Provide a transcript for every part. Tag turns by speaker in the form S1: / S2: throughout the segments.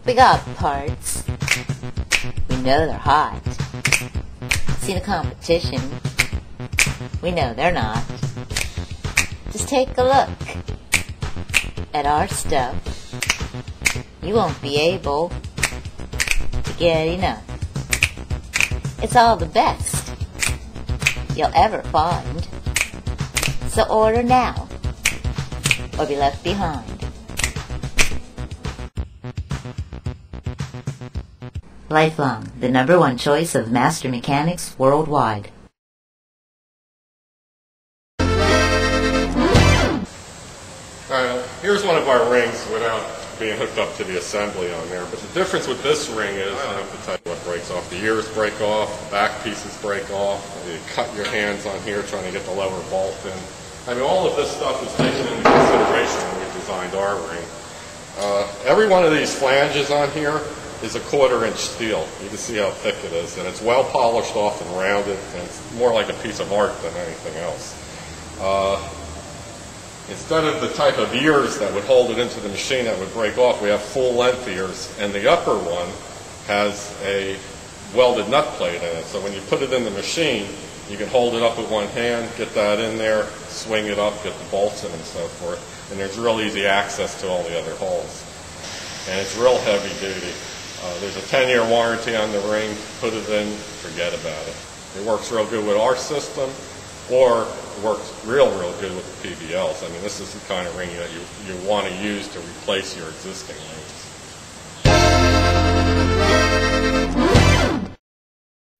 S1: We got parts. We know they're hot. See the competition. We know they're not. Just take a look at our stuff. You won't be able to get enough. It's all the best you'll ever find. So order now or be left behind. Lifelong, the #1 choice of master mechanics worldwide.
S2: Here's one of our rings without being hooked up to the assembly on there. But the difference with this ring is, I don't have to tell you what breaks off. The ears break off, the back pieces break off, you cut your hands on here trying to get the lower bolt in. I mean, all of this stuff is taken into consideration when we designed our ring. Every one of these flanges on here is a 1/4-inch steel. You can see how thick it is, and it's well polished off and rounded, and it's more like a piece of art than anything else. Instead of the type of ears that would hold it into the machine that would break off, we have full-length ears, and the upper one has a welded nut plate in it. So when you put it in the machine, you can hold it up with one hand, get that in there, swing it up, get the bolts in and so forth, and there's real easy access to all the other holes. And it's real heavy duty. There's a 10-year warranty on the ring. Put it in, forget about it. It works real good with our system, or it works real good with the PBLs. I mean, this is the kind of ring that you want to use to replace your existing rings.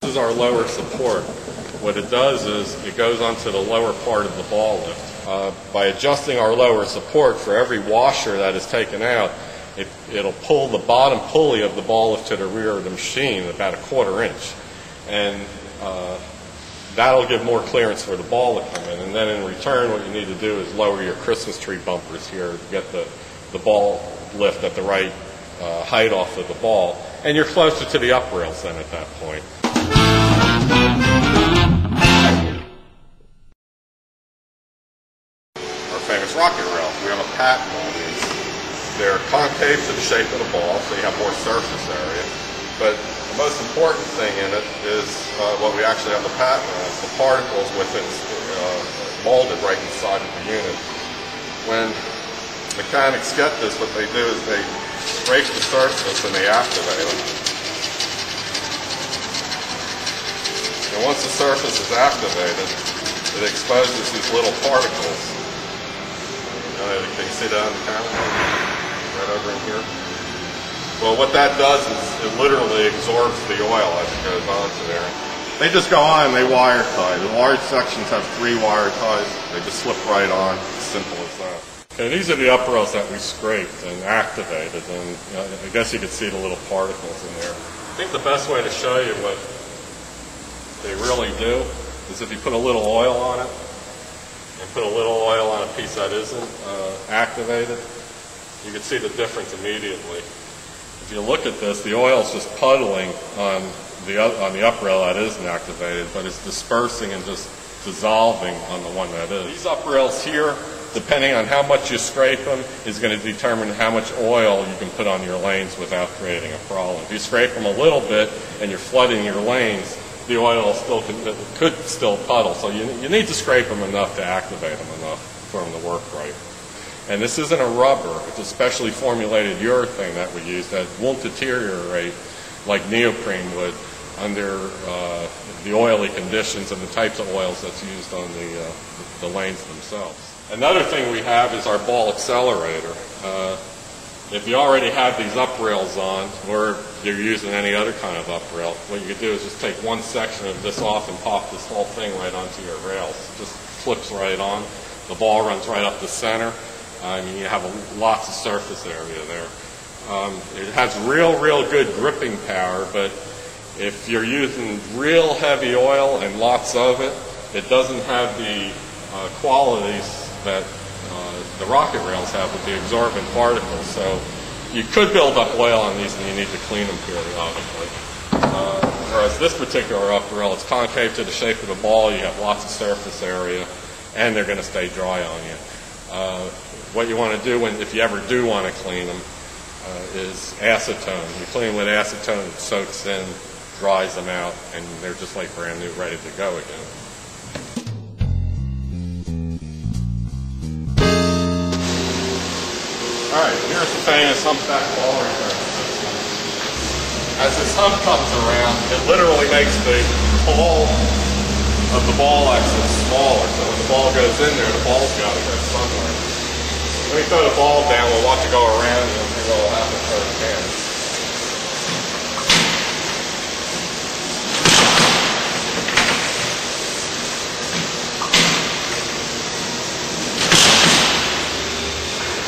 S2: This is our lower support. What it does is it goes onto the lower part of the ball lift. By adjusting our lower support, for every washer that is taken out, it'll pull the bottom pulley of the ball lift to the rear of the machine about a 1/4 inch. And that'll give more clearance for the ball to come in. And then in return, what you need to do is lower your Christmas tree bumpers here to get the ball lift at the right height off of the ball. And you're closer to the up rails then at that point. Our famous rocket rail. We have a patent on these. They're concave to the shape of the ball, so you have more surface area. But the most important thing in it is what we actually have the patent on, is the particles within molded right inside of the unit. When mechanics get this, what they do is they scrape the surface and they activate it. And once the surface is activated, it exposes these little particles. Can you see that on the camera? Right over in here. Well, what that does is it literally absorbs the oil as it goes onto there. They just go on and they wire tie. The large sections have 3 wire ties. They just slip right on. As simple as that. Okay, these are the up rails that we scraped and activated, and I guess you could see the little particles in there. I think the best way to show you what they really do is if you put a little oil on it and put a little oil on a piece that isn't activated, you can see the difference immediately. If you look at this, the oil is just puddling on the up rail that isn't activated, but it's dispersing and just dissolving on the one that is. These up rails here, depending on how much you scrape them, is going to determine how much oil you can put on your lanes without creating a problem. If you scrape them a little bit and you're flooding your lanes, the oil could still puddle. So you need to scrape them enough to activate them enough for them to work right. And this isn't a rubber. It's a specially formulated urethane that we use that won't deteriorate like neoprene would under the oily conditions and the types of oils that's used on the lanes themselves. Another thing we have is our ball accelerator. If you already have these up rails on, or you're using any other kind of up rail, what you could do is just take one section of this off and pop this whole thing right onto your rails. It just flips right on. The ball runs right up the center. I mean, you have lots of surface area there. It has real good gripping power, but if you're using real heavy oil and lots of it, it doesn't have the qualities that the rocket rails have with the absorbent particles. So you could build up oil on these and you need to clean them periodically. Whereas this particular up rail, it's concave to the shape of the ball, you have lots of surface area, and they're going to stay dry on you. What you want to do if you ever do want to clean them, is acetone. You clean with acetone, it soaks in, dries them out, and they're just like brand new, ready to go again. Alright, here's the famous humpback ball return system. As this hump comes around, it literally makes the ball of the ball axis smaller. So when the ball goes in there, the ball's got to go somewhere. When we throw the ball down, we'll watch it go around and see what will happen first hand.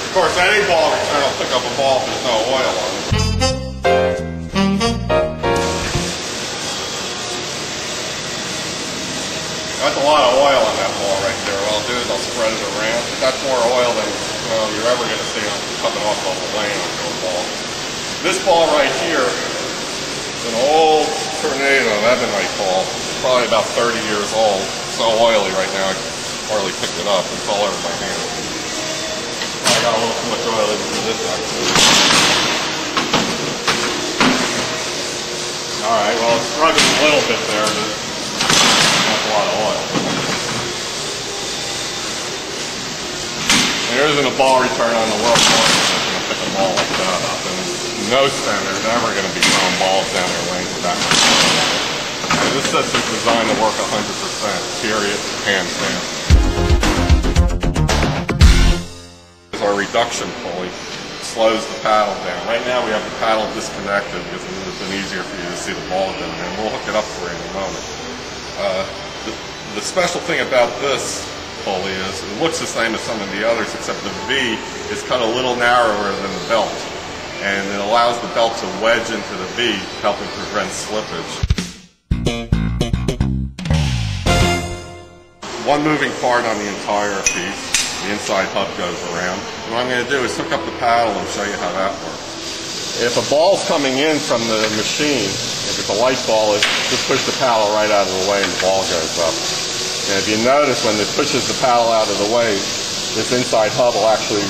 S2: Of course, any ball return will pick up a ball if there's no oil on it. That's a lot of oil on that ball right there. What I'll do is I'll spread it around. That's more oil than you're ever going to see coming off of the lane onto a ball. This ball right here is an old Tornado Ebonite ball. It's probably about 30 years old. It's so oily right now I can hardly pick it up. It's all over my hand. I got a little too much oil into this actually. Alright, well it's rubbing a little bit there, but that's a lot of oil. There isn't a ball return on the world market that's going to pick a ball like that up. And no center's ever going to be throwing balls down their lanes with that much oil. And this system's designed to work 100%, period, hands down. Our reduction pulley slows the paddle down. Right now we have the paddle disconnected because it would have been easier for you to see the ball down there. And we'll hook it up for you in a moment. The special thing about this pulley is it looks the same as some of the others, except the V is cut a little narrower than the belt. And it allows the belt to wedge into the V, helping prevent slippage. One moving part on the entire piece. The inside hub goes around. What I'm going to do is hook up the paddle and show you how that works. If a ball's coming in from the machine, if it's a light ball, just push the paddle right out of the way and the ball goes up. And if you notice when it pushes the paddle out of the way, this inside hub will actually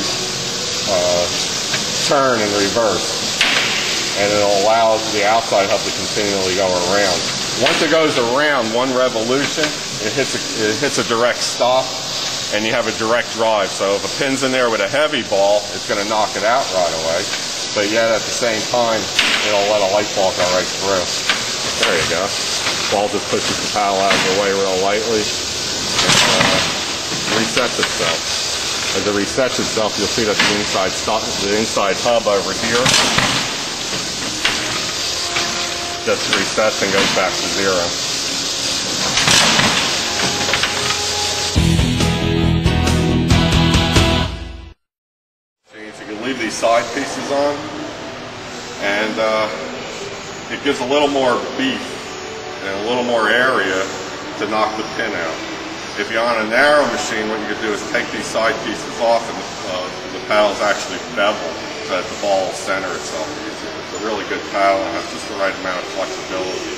S2: turn in reverse. And it'll allow the outside hub to continually go around. Once it goes around one revolution, it hits a direct stop. And you have a direct drive. So if a pin's in there with a heavy ball, it's going to knock it out right away. But yet at the same time, it'll let a light ball go right through. There you go. Ball just pushes the paddle out of the way real lightly and resets itself. As it resets itself, you'll see that the inside hub over here just resets and goes back to zero. Leave these side pieces on, and it gives a little more beef and a little more area to knock the pin out. If you're on a narrow machine, what you could do is take these side pieces off and the paddle's actually beveled so that the ball will center itself easier. It's a really good paddle and has just the right amount of flexibility.